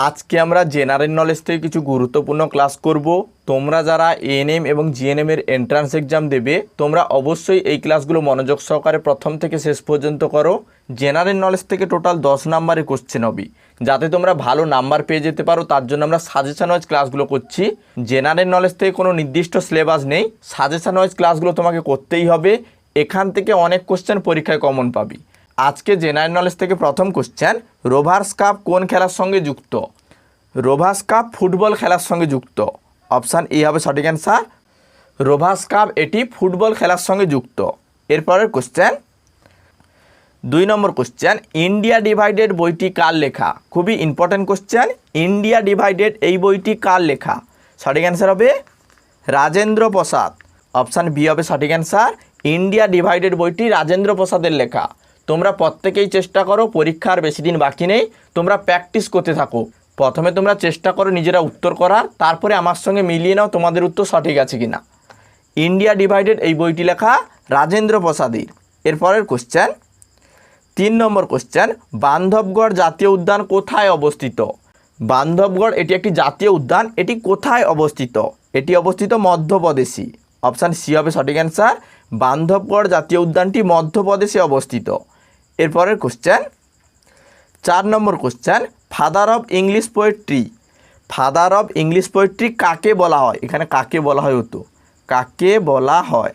আজকে আমরা general knowledge থেকে কিছু গুরুত্বপূর্ণ ক্লাস করব। তোমরা যারা এএনএম এবং জিএনএম এর এন্ট্রান্স এক্সাম দেবে তোমরা অবশ্যই এই ক্লাসগুলো মনোযোগ সহকারে প্রথম থেকে শেষ পর্যন্ত করো। জেনারেল নলেজ থেকে টোটাল 10 নম্বরের কোশ্চেন হবে, যাতে তোমরা ভালো নাম্বার পেয়ে যেতে পারো তার জন্য আমরা সাজেশন ওয়াইজ ক্লাসগুলো করছি। জেনারেল নলেজ থেকে কোনো নির্দিষ্ট সিলেবাস নেই, সাজেশন ওয়াইজ ক্লাসগুলো তোমাকে করতেই হবে। এখান থেকে অনেক কোশ্চেন পরীক্ষায় কমন পাবি। আজকে জেনারেল নলেজ থেকে প্রথম কোশ্চেন, রোভার্স কাপ কোন খেলার সঙ্গে যুক্ত? রোভার্স কাপ ফুটবল খেলার সঙ্গে যুক্ত। অপশান এ হবে সঠিক অ্যান্সার। রোভার্স কাপ এটি ফুটবল খেলার সঙ্গে যুক্ত। এরপরের কোশ্চেন 2 নম্বর কোশ্চেন, ইন্ডিয়া ডিভাইডেড বইটি কার লেখা? খুবই ইম্পর্টেন্ট কোশ্চেন। ইন্ডিয়া ডিভাইডেড এই বইটি কার লেখা? সঠিক অ্যান্সার হবে রাজেন্দ্র প্রসাদ। অপশান বি হবে সঠিক অ্যান্সার। ইন্ডিয়া ডিভাইডেড বইটি রাজেন্দ্র প্রসাদের লেখা। তোমরা প্রত্যেকেই চেষ্টা করো, পরীক্ষার বেশি দিন বাকি নেই, তোমরা প্র্যাকটিস করতে থাকো। প্রথমে তোমরা চেষ্টা করো নিজেরা উত্তর করার, তারপরে আমার সঙ্গে মিলিয়ে নাও তোমাদের উত্তর সঠিক আছে কিনা। ইন্ডিয়া ডিভাইডেড এই বইটি লেখা রাজেন্দ্র প্রসাদের। এরপরের কোশ্চেন 3 নম্বর কোশ্চেন, বান্ধবগড় জাতীয় উদ্যান কোথায় অবস্থিত? বান্ধবগড় এটি একটি জাতীয় উদ্যান, এটি কোথায় অবস্থিত? এটি অবস্থিত মধ্যপ্রদেশে। অপশান সি হবে সঠিক অ্যান্সার। বান্ধবগড় জাতীয় উদ্যানটি মধ্যপ্রদেশে অবস্থিত। এরপরের question 4 number question, father of English poetry. Father of English poetry কাকে বলা হয়? এখানে কাকে বলা হয় হতো, কাকে বলা হয়?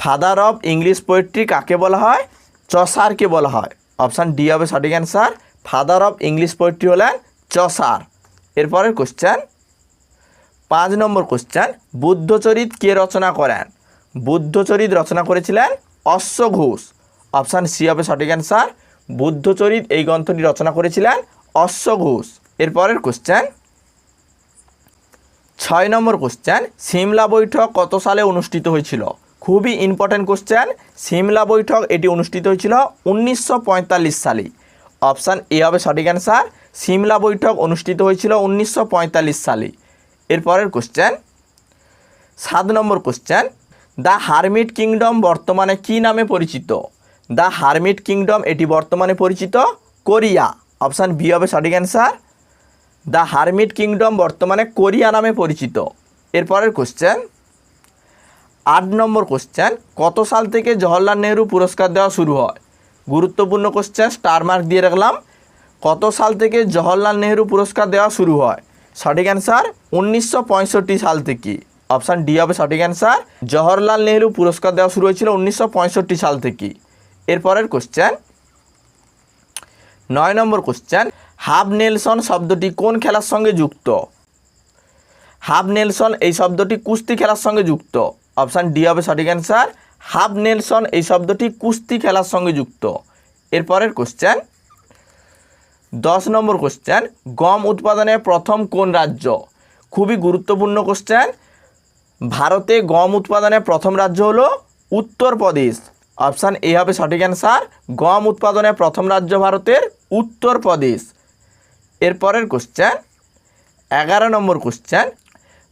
ফাদার অফ ইংলিশ পোয়েট্রি কাকে বলা হয়? চসারকে বলা হয়। অপশান ডি হবে সঠিক answer. Father of English poetry হলেন চসার। এরপরের কোশ্চেন 5 নম্বর কোশ্চেন, বুদ্ধচরিত কে রচনা করেন? বুদ্ধচরিত রচনা করেছিলেন অশ্ব ঘোষ। অপশান সি হবে সঠিক অ্যান্সার। বুদ্ধচরিত এই গ্রন্থটি রচনা করেছিলেন অশ্ব ঘোষ। এরপরের কোশ্চেন 6 নম্বর কোশ্চেন, সিমলা বৈঠক কত সালে অনুষ্ঠিত হয়েছিল? খুবই ইম্পর্ট্যান্ট কোশ্চেন। সিমলা বৈঠক এটি অনুষ্ঠিত হয়েছিল 1945 সালে। অপশান এ হবে সঠিক অ্যান্সার। সিমলা বৈঠক অনুষ্ঠিত হয়েছিল 1945 সালে। এরপরের question 7 number question, the hermit kingdom বর্তমানে কি নামে পরিচিত? দ্য হারমিট কিংডম এটি বর্তমানে পরিচিত কোরিয়া। অপশান বি হবে সঠিক অ্যান্সার। দ্য হারমিট কিংডম বর্তমানে কোরিয়া নামে পরিচিত। এরপরের কোশ্চেন 8 নম্বর কোশ্চেন, কত সাল থেকে জওহরলাল নেহরু পুরস্কার দেওয়া শুরু হয়? গুরুত্বপূর্ণ কোশ্চেন, স্টার মার্ক দিয়ে রাখলাম। কত সাল থেকে জওহরলাল নেহরু পুরস্কার দেওয়া শুরু হয়? সঠিক অ্যান্সার 1965 সাল থেকে। অপশান ডি হবে সঠিক অ্যান্সার। জওহরলাল নেহরু পুরস্কার দেওয়া শুরু হয়েছিল 1965 সাল থেকে। এরপরের কোশ্চেন 9 নম্বর কোশ্চেন, হাফ নেলসন শব্দটি কোন খেলার সঙ্গে যুক্ত? হাফ নেলসন এই শব্দটি কুস্তি খেলার সঙ্গে যুক্ত। অপশান ডি হবে সঠিক অ্যান্সার। হাফ নেলসন এই শব্দটি কুস্তি খেলার সঙ্গে যুক্ত। এরপরের কোশ্চেন 10 নম্বর কোশ্চেন, গম উৎপাদনে প্রথম কোন রাজ্য? খুবই গুরুত্বপূর্ণ কোশ্চেন। ভারতে গম উৎপাদনে প্রথম রাজ্য হলো উত্তরপ্রদেশ। অপশান এ হবে সঠিক অ্যান্সার। গম উৎপাদনে প্রথম রাজ্য ভারতের উত্তরপ্রদেশ। এরপরের কোশ্চেন 11 নম্বর কোশ্চেন,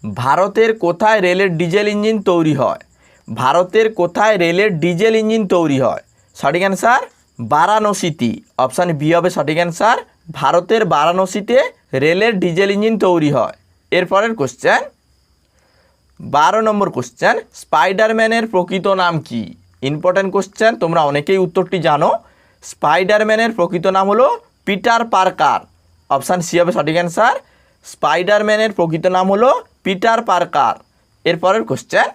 ভারতের কোথায় রেলের ডিজেল ইঞ্জিন তৈরি হয়? ভারতের কোথায় রেলের ডিজেল ইঞ্জিন তৈরি হয়? সঠিক অ্যান্সার বারাণসীতে। অপশান বি হবে সঠিক অ্যান্সার। ভারতের বারাণসীতে রেলের ডিজেল ইঞ্জিন তৈরি হয়। এরপরের কোশ্চেন 12 নম্বর কোশ্চেন, স্পাইডারম্যানের প্রকৃত নাম কি? ইম্পর্ট্যান্ট কোশ্চেন, তোমরা অনেকেই উত্তরটি জানো। স্পাইডারম্যানের প্রকৃত নাম হলো পিটার পার্কার। অপশান সি হবে সঠিক অ্যান্সার। স্পাইডারম্যানের প্রকৃত নাম হলো পিটার পার্কার। এরপরের কোশ্চেন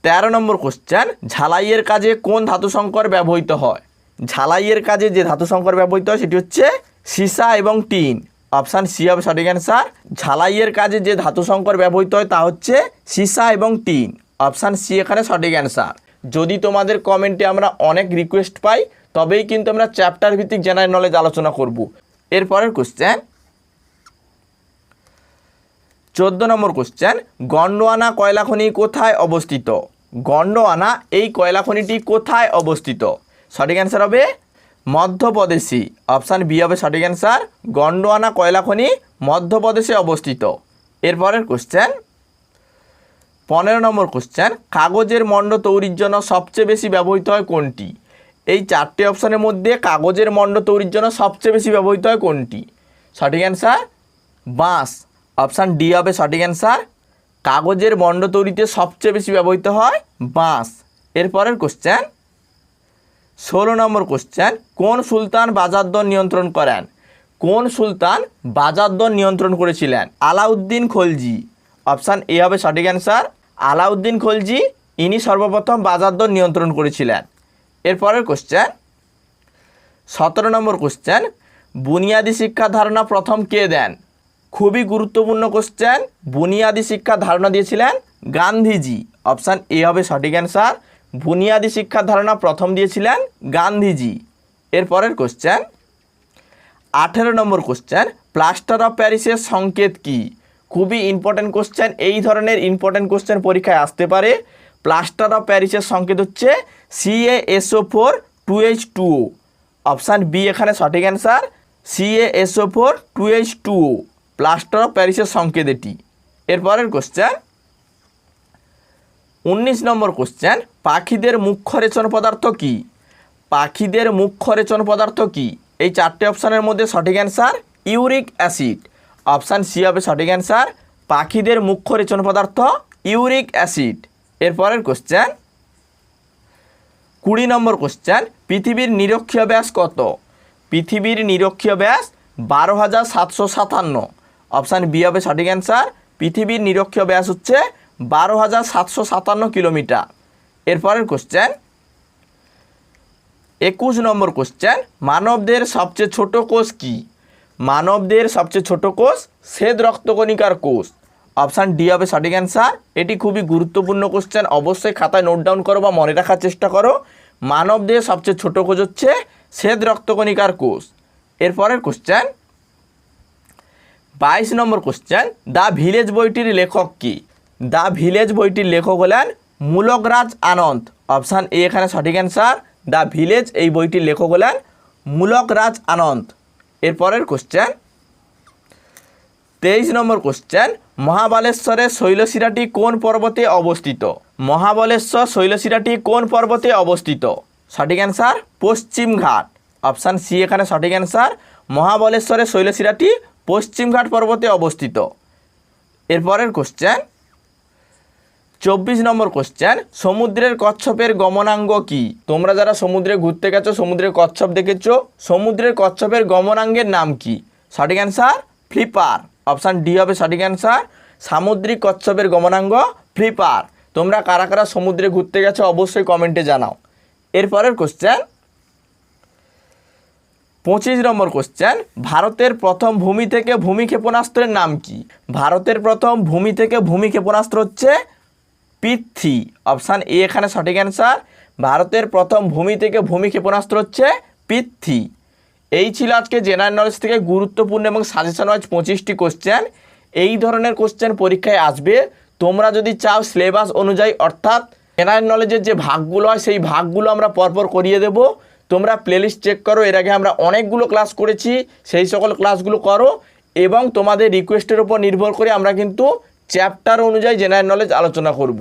13 নম্বর কোশ্চেন, ঝালাইয়ের কাজে কোন ধাতু সংকর ব্যবহৃত হয়? ঝালাইয়ের কাজে যে ধাতু সংকর ব্যবহৃত হয় সেটি হচ্ছে সীসা এবং টিন। অপশান সি হবে সঠিক অ্যান্সার। ঝালাইয়ের কাজে যে ধাতু সংকর ব্যবহৃত হয় তা হচ্ছে সীসা এবং টিন। অপশান সি এখানে সঠিক অ্যান্সার। যদি তোমাদের কমেন্টে আমরা অনেক রিকোয়েস্ট পাই তবেই কিন্তু আমরা চ্যাপ্টার ভিত্তিক জেনারেল নলেজ আলোচনা করব। এরপরের কোশ্চেন 14 নম্বর কোশ্চেন, গন্ডোয়ানা কয়লা খনি কোথায় অবস্থিত? গন্ডোয়ানা এই কয়লা খনিটি কোথায় অবস্থিত? সঠিক অ্যান্সার হবে মধ্যপ্রদেশে। অপশান বি হবে সঠিক অ্যান্সার। গন্ডোয়ানা কয়লা খনি মধ্যপ্রদেশে অবস্থিত। এরপরের কোশ্চেন 15 নম্বর কোশ্চেন, কাগজের মণ্ড তৈরির জন্য সবচেয়ে বেশি ব্যবহৃত হয় কোনটি? এই চারটে অপশানের মধ্যে কাগজের মণ্ড তৈরির জন্য সবচেয়ে বেশি ব্যবহৃত হয় কোনটি? সঠিক অ্যান্সার বাঁশ। অপশান ডি হবে সঠিক অ্যান্সার। কাগজের মণ্ড তৈরিতে সবচেয়ে বেশি ব্যবহৃত হয় বাঁশ। এরপরের কোশ্চেন 16 নম্বর কোশ্চেন, কোন সুলতান বাজার দর নিয়ন্ত্রণ করেন? কোন সুলতান বাজার দর নিয়ন্ত্রণ করেছিলেন? আলাউদ্দিন খলজি। অপশান এ হবে সঠিক অ্যান্সার। আলাউদ্দিন খলজি ইনি সর্বপ্রথম বাজার দর নিয়ন্ত্রণ করেছিলেন। এরপরের কোশ্চেন 17 নম্বর কোশ্চেন, বুনিয়াদী শিক্ষা ধারণা প্রথম কে দেন? খুবই গুরুত্বপূর্ণ কোশ্চেন। বুনিয়াদী শিক্ষা ধারণা দিয়েছিলেন গান্ধীজি। অপশান এ হবে সঠিক অ্যান্সার। বুনিয়াদী শিক্ষার ধারণা প্রথম দিয়েছিলেন গান্ধীজি। এরপরের question 18 number question, plaster of প্যারিসের সংকেত কি? খুবই ইম্পর্টেন্ট কোশ্চেন। এই ধরনের ইম্পর্টেন্ট কোশ্চেন পরীক্ষায় আসতে পারে। প্লাস্টার অফ প্যারিসের সংকেত হচ্ছে CaSO4 2H2O। অপশান বি এখানে সঠিক answer. CaSO4 2H2O plaster of প্যারিসের সংকেত এটি। এরপরের কোশ্চেন 19 নম্বর কোশ্চেন, পাখিদের মুখ্য রেচন পদার্থ কি? পাখিদের মুখ্য রেচন পদার্থ কি? এই চারটে অপশানের মধ্যে সঠিক answer uric acid. Option C হবে সঠিক অ্যান্সার। পাখিদের মুখ্য রেচন পদার্থ ইউরিক অ্যাসিড। এরপরের কোশ্চেন 20 নম্বর কোশ্চেন, পৃথিবীর নিরক্ষীয় ব্যাস কত? পৃথিবীর নিরক্ষীয় ব্যাস 12,757। অপশান বি হবে সঠিক অ্যান্সার। পৃথিবীর নিরক্ষীয় ব্যাস হচ্ছে 12,757 কিলোমিটার। এরপরের কোশ্চেন 21 নম্বর কোশ্চেন, মানবদের সবচেয়ে ছোট কোষ কি? মানবদের সবচেয়ে ছোট কোষ শ্বেত রক্তকণিকার কোষ। অপশান ডি হবে সঠিক অ্যান্সার। এটি খুবই গুরুত্বপূর্ণ কোশ্চেন, অবশ্যই খাতায় নোট ডাউন করো বা মনে রাখার চেষ্টা করো। মানবদের সবচেয়ে ছোট কোষ হচ্ছে শ্বেত রক্তকণিকার কোষ। এরপরের question 22 number question, the village বইটির লেখক কি? দ্য ভিলেজ বইটির লেখক হলেন মূলকরাজ আনন্দ। অপশান এ এখানে সঠিক অ্যান্সার। দ্য ভিলেজ এই বইটির লেখক হলেন মূলকরাজ আনন্দ। এরপরের কোশ্চেন 23 নম্বর কোশ্চেন, মহাবালেশ্বরের শৈলশিরাটি কোন পর্বতে অবস্থিত? মহাবলেশ্বর শৈলশিরাটি কোন পর্বতে অবস্থিত? সঠিক অ্যান্সার পশ্চিমঘাট। অপশান সি এখানে সঠিক অ্যান্সার। মহাবলেশ্বরের শৈলশিরাটি পশ্চিমঘাট পর্বতে অবস্থিত। এরপরের কোশ্চেন 24 নম্বর কোশ্চেন, সমুদ্রের কচ্ছপের গমনাঙ্গ কি? তোমরা যারা সমুদ্রে ঘুরতে গেছো, সমুদ্রের কচ্ছপ দেখেছো, সমুদ্রের কচ্ছপের গমনাঙ্গের নাম কি? সঠিক অ্যান্সার ফ্লিপার। অপশান ডি হবে সঠিক অ্যান্সার। সামুদ্রিক কচ্ছপের গমনাঙ্গ ফ্লিপার। তোমরা কারা কারা সমুদ্রে ঘুরতে গেছো অবশ্যই কমেন্টে জানাও। এরপরের কোশ্চেন 25 নম্বর কোশ্চেন, ভারতের প্রথম ভূমি থেকে ভূমি ক্ষেপণাস্ত্রের নাম কি? ভারতের প্রথম ভূমি থেকে ভূমি ক্ষেপণাস্ত্র হচ্ছে পৃথ্বী। অপশান এ এখানে সঠিক অ্যান্সার। ভারতের প্রথম ভূমি থেকে ভূমি ক্ষেপণাস্ত্র হচ্ছে পৃথ্বী। এই ছিল আজকে জেনারেল নলেজ থেকে গুরুত্বপূর্ণ এবং সাজেশন ওয়াইজ 25টি কোশ্চেন। এই ধরনের কোশ্চেন পরীক্ষায় আসবে। তোমরা যদি চাও সিলেবাস অনুযায়ী, অর্থাৎ জেনারেল নলেজের যে ভাগগুলো হয় সেই ভাগগুলো আমরা পরপর করিয়ে দেব। তোমরা প্লেলিস্ট চেক করো, এর আগে আমরা অনেকগুলো ক্লাস করেছি, সেই সকল ক্লাসগুলো করো এবং তোমাদের রিকোয়েস্টের উপর নির্ভর করে আমরা কিন্তু চ্যাপ্টার অনুযায়ী জেনারেল নলেজ আলোচনা করব।